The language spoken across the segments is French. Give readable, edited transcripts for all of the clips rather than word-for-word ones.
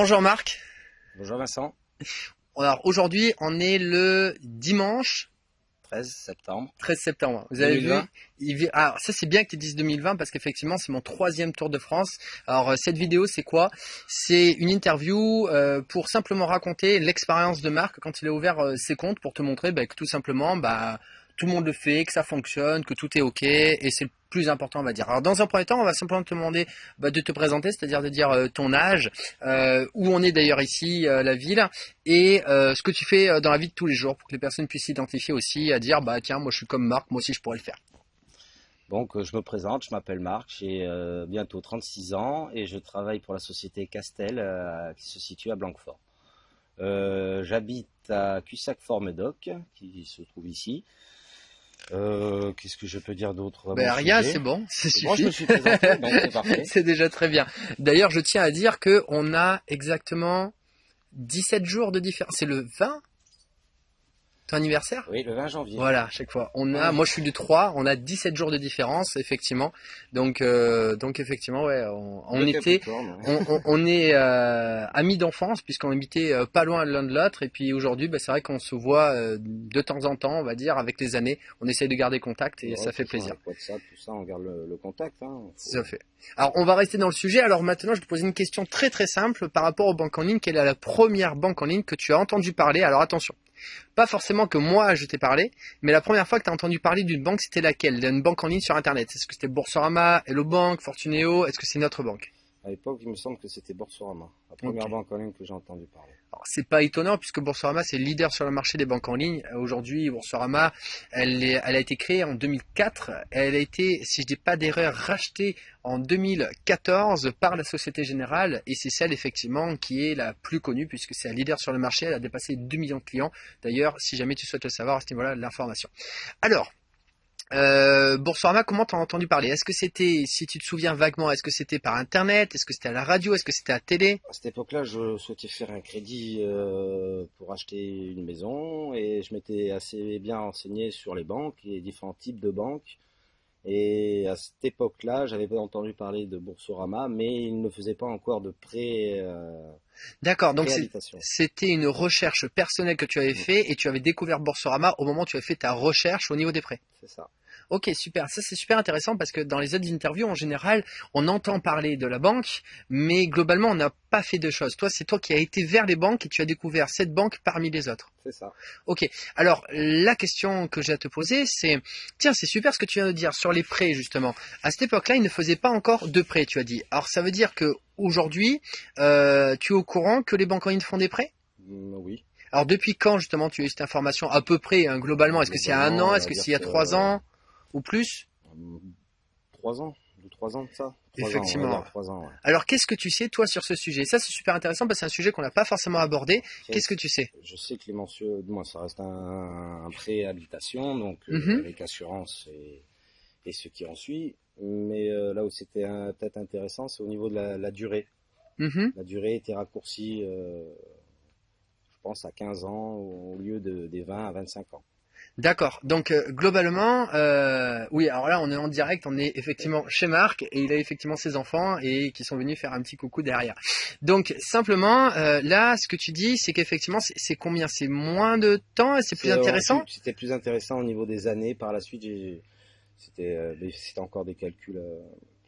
Bonjour Marc. Bonjour Vincent. Alors aujourd'hui, on est le dimanche 13 septembre. 13 septembre. Vous avez 2020. vu, alors ça c'est bien que tu dises 2020 parce qu'effectivement c'est mon 3e Tour de France. Alors cette vidéo c'est quoi? C'est une interview pour simplement raconter l'expérience de Marc quand il a ouvert ses comptes pour te montrer que tout simplement tout le monde le fait, que ça fonctionne, que tout est ok et c'est le plus important on va dire. Alors dans un premier temps on va simplement te demander de te présenter, c'est-à-dire de dire ton âge, où on est d'ailleurs ici, la ville, et ce que tu fais dans la vie de tous les jours pour que les personnes puissent s'identifier aussi à dire tiens moi je suis comme Marc, moi aussi je pourrais le faire. Donc je me présente, je m'appelle Marc, j'ai bientôt 36 ans et je travaille pour la société Castel qui se situe à Blanquefort. J'habite à Cussac-Fort-Médoc qui se trouve ici. Qu'est-ce que je peux dire d'autre à mon Rien, sujet? c'est bon, ça suffit. Bon, je me suis présenté, donc c'est parfait. C'est déjà très bien. D'ailleurs, je tiens à dire que on a exactement 17 jours de différence. C'est le 20, ton anniversaire? Oui, le 20 janvier. Voilà, à chaque fois. Moi je suis du 3, on a 17 jours de différence, effectivement. Donc effectivement, ouais, on est amis d'enfance puisqu'on habitait pas loin l'un de l'autre. Et puis aujourd'hui, c'est vrai qu'on se voit de temps en temps, on va dire, avec les années. On essaye de garder contact et ça fait plaisir. Avec WhatsApp, tout ça, on garde le contact. Ça fait. Alors on va rester dans le sujet. Alors maintenant, je te pose une question très très simple par rapport aux banques en ligne. Quelle est la première banque en ligne que tu as entendu parler? Alors attention. Pas forcément que moi je t'ai parlé, mais la première fois que tu as entendu parler d'une banque, c'était laquelle? D'une banque en ligne sur internet? Est-ce que c'était Boursorama, Hello Bank, Fortuneo? Est-ce que c'est notre banque? À l'époque, il me semble que c'était Boursorama, la première banque en ligne que j'ai entendu parler. Alors, c'est pas étonnant puisque Boursorama c'est le leader sur le marché des banques en ligne. Aujourd'hui, Boursorama, elle a été créée en 2004. Elle a été, si je dis pas d'erreur, rachetée en 2014 par la Société Générale et c'est celle effectivement qui est la plus connue puisque c'est un leader sur le marché. Elle a dépassé 2 millions de clients. D'ailleurs, si jamais tu souhaites le savoir, à ce niveau-là, l'information. Alors, Boursorama, comment t'en as entendu parler? Est-ce que c'était, si tu te souviens vaguement, est-ce que c'était par internet? Est-ce que c'était à la radio? Est-ce que c'était à la télé? À cette époque-là, je souhaitais faire un crédit pour acheter une maison et je m'étais assez bien renseigné sur les banques et les différents types de banques. Et à cette époque-là, j'avais pas entendu parler de Boursorama, mais il ne faisait pas encore de prêt. D'accord, donc Préhabitation. c'était une recherche personnelle que tu avais fait et tu avais découvert Boursorama au moment où tu avais fait ta recherche au niveau des prêts. C'est ça. Ok, super. Ça, c'est super intéressant parce que dans les autres interviews, en général, on entend parler de la banque, mais globalement, on n'a pas fait de choses. Toi, c'est toi qui as été vers les banques et tu as découvert cette banque parmi les autres. C'est ça. Ok. Alors, la question que j'ai à te poser, c'est, tiens, c'est super ce que tu viens de dire sur les prêts, justement. À cette époque-là, ils ne faisaient pas encore de prêts, tu as dit. Alors, ça veut dire que aujourd'hui, tu es au courant que les banques en ligne font des prêts? Oui. Alors, depuis quand, justement, tu as eu cette information à peu près, globalement? Est-ce que c'est il y a 1 an? Est-ce que c'est il y a 3 ans? Ou plus? 3 ans, 2-3 ans de ça. Effectivement. 3 ans, ouais. Alors, qu'est-ce que tu sais, toi, sur ce sujet? Ça, c'est super intéressant parce que c'est un sujet qu'on n'a pas forcément abordé. Qu'est-ce que tu sais? Je sais que les mensuels, moi, ça reste un prêt habitation, donc avec assurance et ce qui en suit. Mais là où c'était peut-être intéressant, c'est au niveau de la durée. La durée était raccourcie, je pense, à 15 ans au lieu des 20 à 25 ans. D'accord. Donc globalement, oui. Alors là, on est en direct. On est effectivement chez Marc et il a effectivement ses enfants et qui sont venus faire un petit coucou derrière. Donc simplement, là, ce que tu dis, c'est qu'effectivement, c'est combien? C'est moins de temps et c'est plus intéressant? C'était plus intéressant au niveau des années. Par la suite, c'était encore des calculs.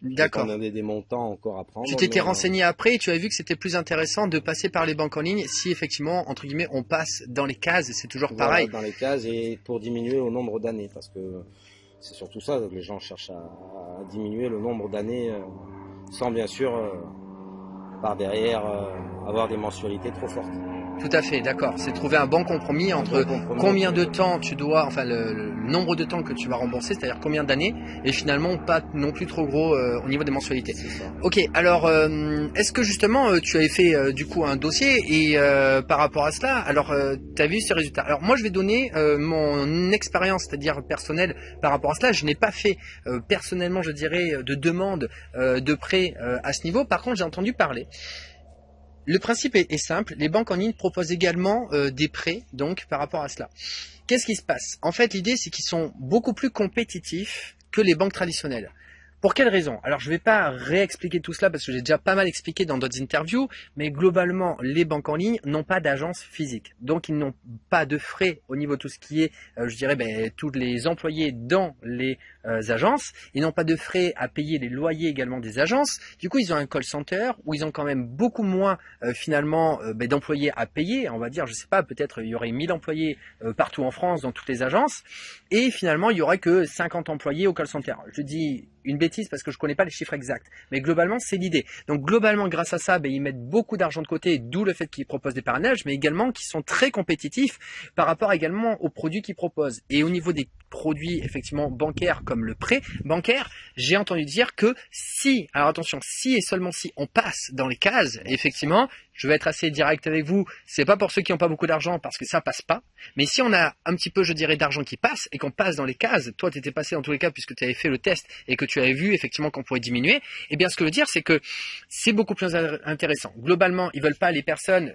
D'accord. On avait des montants encore à prendre. Tu t'étais renseigné après et tu as vu que c'était plus intéressant de passer par les banques en ligne si effectivement, entre guillemets, on passe dans les cases, c'est toujours pareil. Dans les cases et pour diminuer au nombre d'années parce que c'est surtout ça que les gens cherchent à diminuer le nombre d'années sans bien sûr par derrière avoir des mensualités trop fortes. Tout à fait, d'accord. C'est trouver un bon compromis entre combien de temps tu dois, enfin le nombre de temps que tu vas rembourser, c'est-à-dire combien d'années, et finalement pas non plus trop gros au niveau des mensualités. Ok, alors est-ce que justement tu avais fait du coup un dossier et par rapport à cela, alors tu as vu ces résultats? Alors moi je vais donner mon expérience, c'est-à-dire personnelle par rapport à cela. Je n'ai pas fait personnellement, je dirais, de demande de prêt à ce niveau. Par contre, j'ai entendu parler. Le principe est simple, les banques en ligne proposent également des prêts, donc par rapport à cela. Qu'est-ce qui se passe? En fait, l'idée c'est qu'ils sont beaucoup plus compétitifs que les banques traditionnelles. Pour quelle raison? Alors, je ne vais pas réexpliquer tout cela parce que j'ai déjà pas mal expliqué dans d'autres interviews, mais globalement, les banques en ligne n'ont pas d'agence physique. Donc, ils n'ont pas de frais au niveau de tout ce qui est, je dirais, tous les employés dans les agences. Ils n'ont pas de frais à payer les loyers également des agences. Du coup, ils ont un call center où ils ont quand même beaucoup moins, finalement, d'employés à payer. On va dire, je sais pas, peut-être il y aurait 1000 employés partout en France dans toutes les agences. Et finalement, il y aurait que 50 employés au call center. Je dis une bêtise parce que je connais pas les chiffres exacts. Mais globalement, c'est l'idée. Donc globalement, grâce à ça, ils mettent beaucoup d'argent de côté, d'où le fait qu'ils proposent des parrainages, mais également qu'ils sont très compétitifs par rapport également aux produits qu'ils proposent. Et au niveau des produits effectivement bancaires comme le prêt bancaire, j'ai entendu dire que si, alors attention, si et seulement si on passe dans les cases, effectivement, je vais être assez direct avec vous, c'est pas pour ceux qui n'ont pas beaucoup d'argent parce que ça passe pas, mais si on a un petit peu, je dirais, d'argent qui passe et qu'on passe dans les cases, toi tu étais passé dans tous les cas puisque tu avais fait le test et que tu avais vu effectivement qu'on pourrait diminuer, eh bien ce que je veux dire c'est que c'est beaucoup plus intéressant. Globalement, ils veulent pas les personnes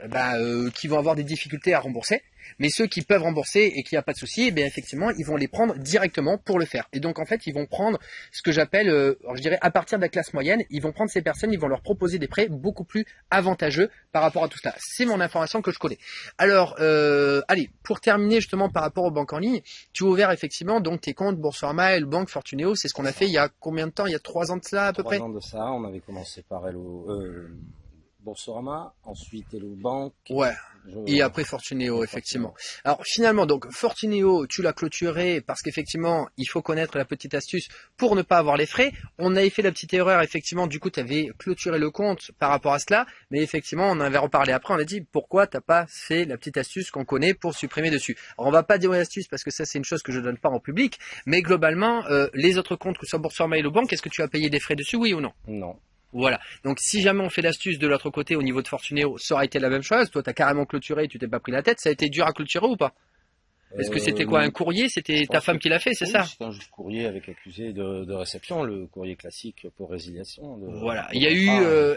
qui vont avoir des difficultés à rembourser, mais ceux qui peuvent rembourser et qui a pas de souci, eh bien effectivement, ils vont les prendre directement pour le faire. Et donc en fait, ils vont prendre ce que j'appelle, je dirais, à partir de la classe moyenne, ils vont prendre ces personnes, ils vont leur proposer des prêts beaucoup plus avantageux par rapport à tout cela. C'est mon information que je connais. Alors, allez, pour terminer justement par rapport aux banques en ligne, tu as ouvert effectivement donc tes comptes Boursorama et le Banque Fortunéo. C'est ce qu'on a fait il y a combien de temps? Il y a 3 ans de cela à peu près? 3 ans de ça, on avait commencé par Boursorama, ensuite Hello Bank. Ouais. Et après Fortunéo, effectivement. Alors finalement, donc Fortunéo, tu l'as clôturé parce qu'effectivement, il faut connaître la petite astuce pour ne pas avoir les frais. On avait fait la petite erreur, effectivement, du coup, tu avais clôturé le compte par rapport à cela, mais effectivement, on en avait reparlé après, on a dit pourquoi t'as pas fait la petite astuce qu'on connaît pour supprimer dessus. Alors on va pas dire l'astuce parce que ça c'est une chose que je donne pas en public, mais globalement, les autres comptes, que ce soit Boursorama et le Banque, est-ce que tu as payé des frais dessus, oui ou non? Non. Voilà. Donc si jamais on fait l'astuce de l'autre côté au niveau de Fortunéo, ça aurait été la même chose. Toi, tu as carrément clôturé, tu t'es pas pris la tête. Ça a été dur à clôturer ou pas? Est-ce que c'était quoi, un courrier? C'était ta femme qui l'a fait, c'est ça? C'est un juste courrier avec accusé de réception, le courrier classique pour résiliation. Voilà. Il y a eu,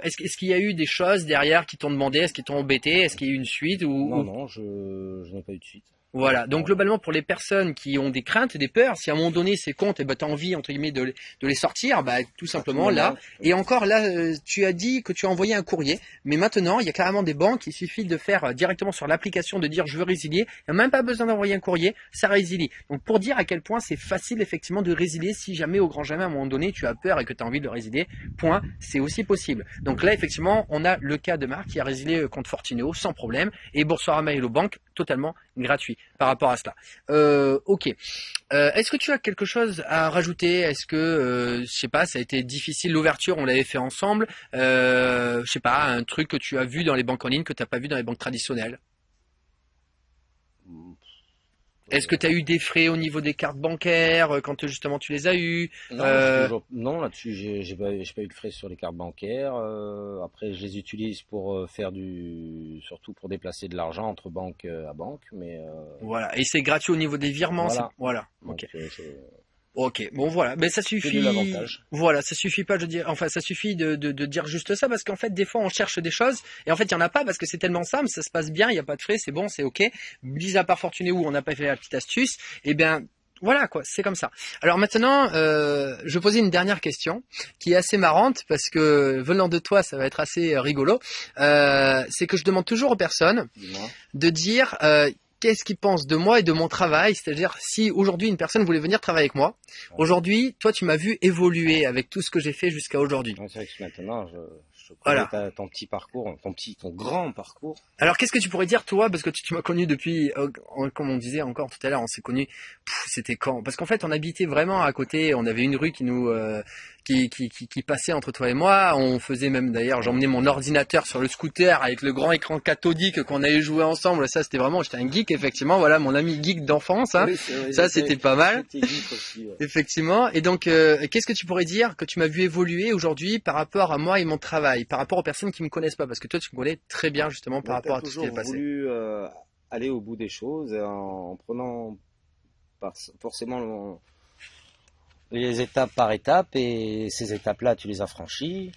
est-ce qu'il y a eu des choses derrière qui t'ont demandé, est-ce qu'ils t'ont embêté, est-ce qu'il y a eu une suite ou? Non, je n'ai pas eu de suite. Voilà, donc globalement pour les personnes qui ont des craintes, des peurs, si à un moment donné ces comptes, tu as envie entre guillemets de les sortir, tout simplement là. Et encore là, tu as dit que tu as envoyé un courrier, mais maintenant il y a carrément des banques, il suffit de faire directement sur l'application de dire je veux résilier, il n'y a même pas besoin d'envoyer un courrier, ça résilie. Donc pour dire à quel point c'est facile effectivement de résilier si jamais au grand jamais à un moment donné tu as peur et que tu as envie de le résilier, point, c'est aussi possible. Donc là effectivement on a le cas de Marc qui a résilié contre Fortinéo sans problème et Boursorama et Hello Bank totalement gratuit par rapport à cela. Ok. Est-ce que tu as quelque chose à rajouter? Est-ce que, je sais pas, ça a été difficile l'ouverture, on l'avait fait ensemble. Je sais pas, un truc que tu as vu dans les banques en ligne que tu n'as pas vu dans les banques traditionnelles? Est-ce que tu as eu des frais au niveau des cartes bancaires quand justement tu les as eues? Non, là-dessus, j'ai pas eu de frais sur les cartes bancaires. Après, je les utilise pour surtout pour déplacer de l'argent entre banque à banque, mais voilà. Et c'est gratuit au niveau des virements. Voilà. Donc, ok. Ok, bon voilà, mais ça suffit. Voilà, ça suffit pas, je dis, enfin ça suffit de dire juste ça parce qu'en fait des fois on cherche des choses et en fait il y en a pas parce que c'est tellement simple, ça se passe bien, il y a pas de frais, c'est bon, c'est ok. Mis à part Fortunéo où on n'a pas fait la petite astuce, et bien voilà quoi, c'est comme ça. Alors maintenant, je vais poser une dernière question qui est assez marrante parce que venant de toi, ça va être assez rigolo. C'est que je demande toujours aux personnes de dire qu'est-ce qu'ils pensent de moi et de mon travail, c'est-à-dire si aujourd'hui une personne voulait venir travailler avec moi, aujourd'hui, toi tu m'as vu évoluer avec tout ce que j'ai fait jusqu'à aujourd'hui. C'est vrai que maintenant, je connais ton petit parcours, ton grand parcours. Alors qu'est-ce que tu pourrais dire toi, parce que tu m'as connu depuis, comme on disait encore tout à l'heure, on s'est connu, c'était quand? Parce qu'en fait on habitait vraiment à côté, on avait une rue qui nous... qui passait entre toi et moi. On faisait même d'ailleurs, j'emmenais mon ordinateur sur le scooter avec le grand écran cathodique qu'on avait joué ensemble. Ça c'était vraiment, j'étais un geek effectivement. Voilà mon ami geek d'enfance. Hein. Oui, ça c'était pas mal. Aussi, ouais. Effectivement. Et donc qu'est-ce que tu pourrais dire que tu m'as vu évoluer aujourd'hui par rapport à moi et mon travail, par rapport aux personnes qui me connaissent pas, parce que toi tu me connais très bien justement par rapport à tout ce qui est passé. J'ai voulu aller au bout des choses en prenant forcément les étapes par étapes, et ces étapes-là, tu les as franchies.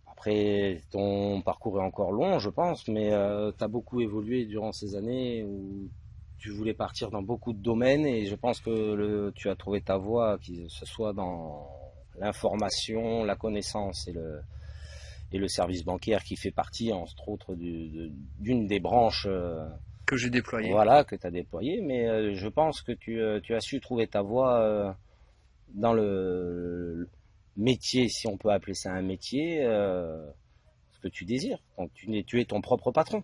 Après, ton parcours est encore long, je pense, mais tu as beaucoup évolué durant ces années où tu voulais partir dans beaucoup de domaines, et je pense que tu as trouvé ta voie, que ce soit dans l'information, la connaissance et le service bancaire qui fait partie, entre autres, d'une des branches que j'ai déployées. Voilà, que tu as déployé. Mais je pense que tu as su trouver ta voie dans le métier, si on peut appeler ça un métier, ce que tu désires. Donc tu es ton propre patron.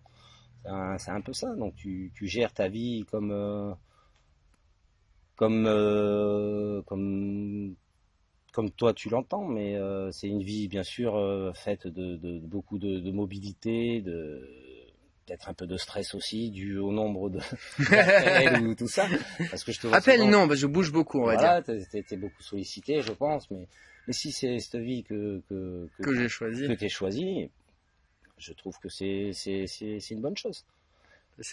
C'est un peu ça. Donc tu gères ta vie comme toi tu l'entends, mais c'est une vie bien sûr faite de beaucoup de mobilité, peut-être un peu de stress aussi, dû au nombre d'appels ou tout ça. Parce que je te vois Appel, souvent, non, je bouge beaucoup, on va dire. T'es beaucoup sollicité, je pense, mais si c'est cette vie que j'ai choisi, que t'es choisi, je trouve que c'est une bonne chose.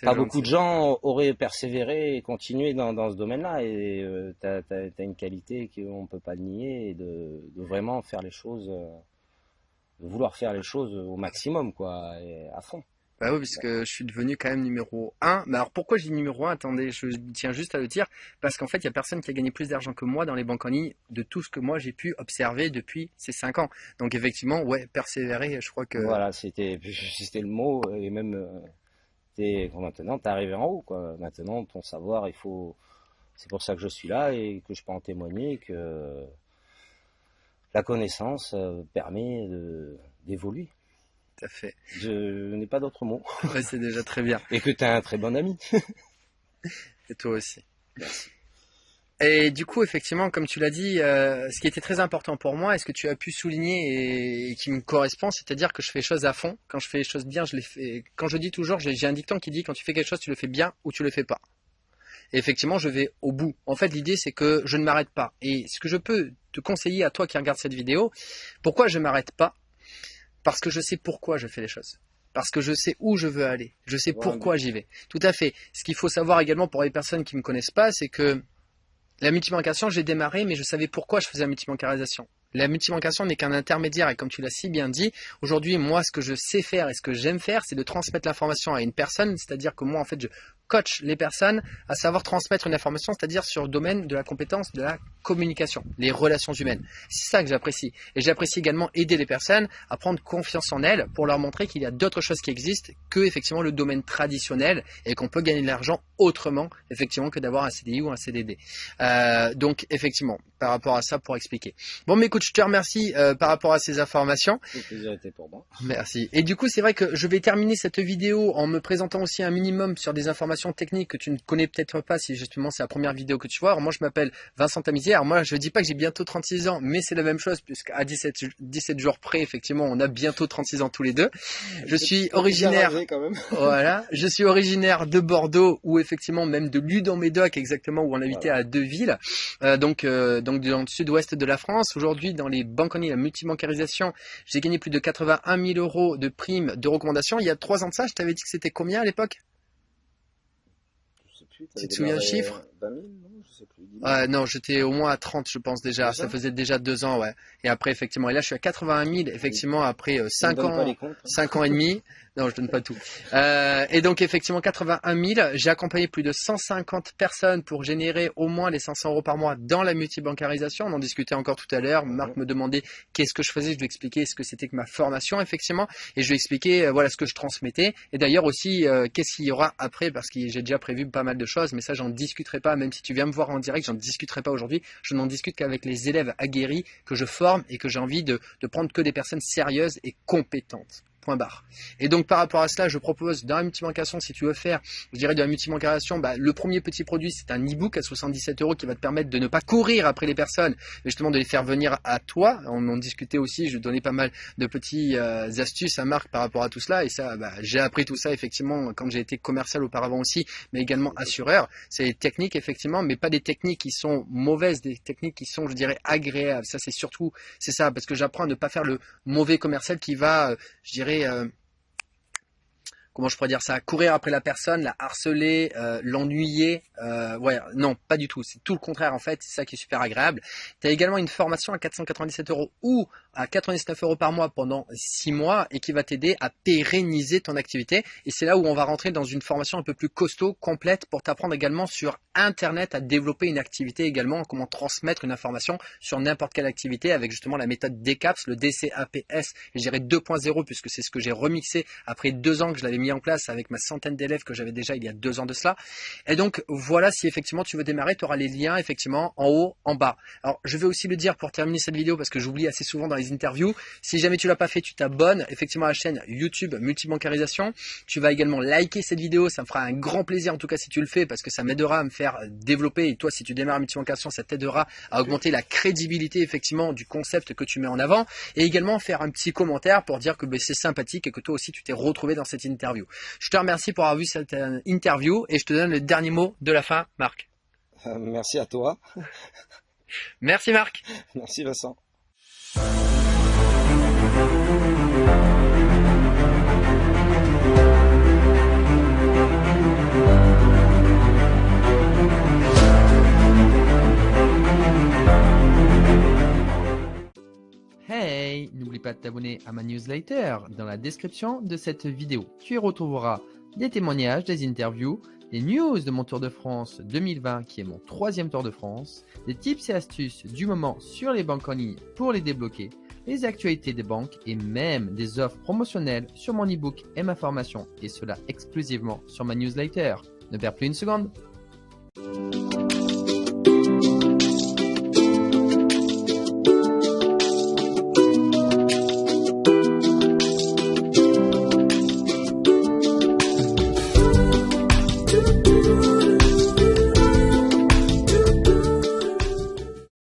Pas beaucoup de gens auraient persévéré et continué dans ce domaine-là, et t'as une qualité qu'on ne peut pas le nier, et de vraiment faire les choses, de vouloir faire les choses au maximum, quoi, et à fond. Bah oui, parce que je suis devenu quand même numéro 1. Mais alors pourquoi je dis numéro 1? Attendez, je tiens juste à le dire. Parce qu'en fait, il n'y a personne qui a gagné plus d'argent que moi dans les banques en ligne de tout ce que moi j'ai pu observer depuis ces 5 ans. Donc effectivement, ouais, persévérer, je crois que... Voilà, c'était le mot. Et même maintenant, tu es arrivé en haut, quoi. Maintenant, ton savoir, c'est pour ça que je suis là et que je peux en témoigner, que la connaissance permet d'évoluer. Tout à fait. Je n'ai pas d'autre mot. Ouais, c'est déjà très bien. Et que tu es un très bon ami. Et toi aussi. Merci. Et du coup, effectivement, comme tu l'as dit, ce qui était très important pour moi, et ce que tu as pu souligner et qui me correspond, c'est-à-dire que je fais les choses à fond. Quand je fais les choses bien, je les fais. Quand je dis toujours, j'ai un dicton qui dit quand tu fais quelque chose, tu le fais bien ou tu le fais pas. Et effectivement, je vais au bout. En fait, l'idée, c'est que je ne m'arrête pas. Et ce que je peux te conseiller à toi qui regarde cette vidéo, pourquoi je ne m'arrête pas? Parce que je sais pourquoi je fais les choses. Parce que je sais où je veux aller. Je sais pourquoi j'y vais. Tout à fait. Ce qu'il faut savoir également pour les personnes qui ne me connaissent pas, c'est que la multibancation, j'ai démarré, mais je savais pourquoi je faisais la multibancarisation. La multibancation n'est qu'un intermédiaire et comme tu l'as si bien dit, aujourd'hui, moi, ce que je sais faire et ce que j'aime faire, c'est de transmettre l'information à une personne, c'est-à-dire que moi, en fait, je coach les personnes à savoir transmettre une information, c'est-à-dire sur le domaine de la compétence de la communication, les relations humaines. C'est ça que j'apprécie. Et j'apprécie également aider les personnes à prendre confiance en elles pour leur montrer qu'il y a d'autres choses qui existent que, effectivement, le domaine traditionnel et qu'on peut gagner de l'argent autrement, effectivement, que d'avoir un CDI ou un CDD. Donc, effectivement, par rapport à ça, pour expliquer. Bon, mais écoute, je te remercie par rapport à ces informations. Le plaisir était pour moi. Merci. Et du coup, c'est vrai que je vais terminer cette vidéo en me présentant aussi un minimum sur des informations techniques que tu ne connais peut-être pas si justement c'est la première vidéo que tu vois. Alors moi, je m'appelle Vincent Tamizier. Alors moi, je dis pas que j'ai bientôt 36 ans, mais c'est la même chose puisqu'à 17 jours près, effectivement, on a bientôt 36 ans tous les deux. Je suis originaire, quand même. voilà, je suis originaire de Bordeaux ou effectivement même de Lude-en-Médoc exactement où on habitait à Deauville. Donc dans le sud-ouest de la France. Aujourd'hui, dans les banques en ligne, la multibancarisation, j'ai gagné plus de 81 000 € de primes de recommandation. Il y a 3 ans de ça, je t'avais dit que c'était combien à l'époque? Tu te souviens le chiffre? 20 000, non, je sais plus. Non, j'étais au moins à 30, je pense déjà. Ça faisait déjà 2 ans, ouais. Et après, effectivement, et là, je suis à 81 000, effectivement, après 5 ans, 5 ans et demi. Non, je donne pas tout. Et donc, effectivement, 81 000. J'ai accompagné plus de 150 personnes pour générer au moins les 500 € par mois dans la multibancarisation. On en discutait encore tout à l'heure. Marc me demandait qu'est-ce que je faisais. Je lui expliquais ce que c'était que ma formation, effectivement. Et je lui expliquais, voilà, ce que je transmettais. Et d'ailleurs aussi, qu'est-ce qu'il y aura après, parce que j'ai déjà prévu pas mal de choses, mais ça, j'en discuterai pas. Même si tu viens me voir en direct, j'en discuterai pas aujourd'hui. Je n'en discute qu'avec les élèves aguerris que je forme et que j'ai envie de prendre que des personnes sérieuses et compétentes. Point barre. Et donc par rapport à cela, je propose dans la multibancation, si tu veux faire, je dirais de la multibancarisation, le premier petit produit, c'est un e-book à 77 € qui va te permettre de ne pas courir après les personnes, mais justement de les faire venir à toi. On en discutait aussi, je donnais pas mal de petites astuces à Marc par rapport à tout cela, et ça, j'ai appris tout ça effectivement quand j'ai été commercial auparavant aussi, mais également assureur. C'est des techniques effectivement, mais pas des techniques qui sont mauvaises, des techniques qui sont, je dirais, agréables. Ça c'est surtout, c'est ça, parce que j'apprends à ne pas faire le mauvais commercial qui va, je dirais, comment je pourrais dire ça, courir après la personne, la harceler, l'ennuyer. Ouais, non, pas du tout. C'est tout le contraire en fait. C'est ça qui est super agréable. Tu as également une formation à 497 € ou à 99 € par mois pendant 6 mois et qui va t'aider à pérenniser ton activité. Et c'est là où on va rentrer dans une formation un peu plus costaud, complète, pour t'apprendre également sur Internet à développer une activité également, comment transmettre une information sur n'importe quelle activité avec justement la méthode DCAPS, le DCAPS, je dirais 2.0 puisque c'est ce que j'ai remixé après 2 ans que je l'avais mis en place avec ma centaine d'élèves que j'avais déjà il y a 2 ans de cela. Et donc voilà, si effectivement tu veux démarrer, tu auras les liens effectivement en haut, en bas. Alors je vais aussi le dire pour terminer cette vidéo parce que j'oublie assez souvent dans les interviews. Si jamais tu l'as pas fait, tu t'abonnes effectivement à la chaîne YouTube Multibancarisation. Tu vas également liker cette vidéo, ça me fera un grand plaisir en tout cas si tu le fais parce que ça m'aidera à me faire développer et toi si tu démarres en multibancarisation, ça t'aidera à augmenter la crédibilité effectivement du concept que tu mets en avant et également faire un petit commentaire pour dire que c'est sympathique et que toi aussi tu t'es retrouvé dans cette interview. Je te remercie pour avoir vu cette interview et je te donne le dernier mot de la fin, Marc. Merci à toi. Merci Marc. Merci Vincent. Hey, n'oublie pas de t'abonner à ma newsletter dans la description de cette vidéo. Tu y retrouveras des témoignages, des interviews, des news de mon Tour de France 2020 qui est mon 3e Tour de France, des tips et astuces du moment sur les banques en ligne pour les débloquer, les actualités des banques et même des offres promotionnelles sur mon e-book et ma formation et cela exclusivement sur ma newsletter. Ne perds plus une seconde.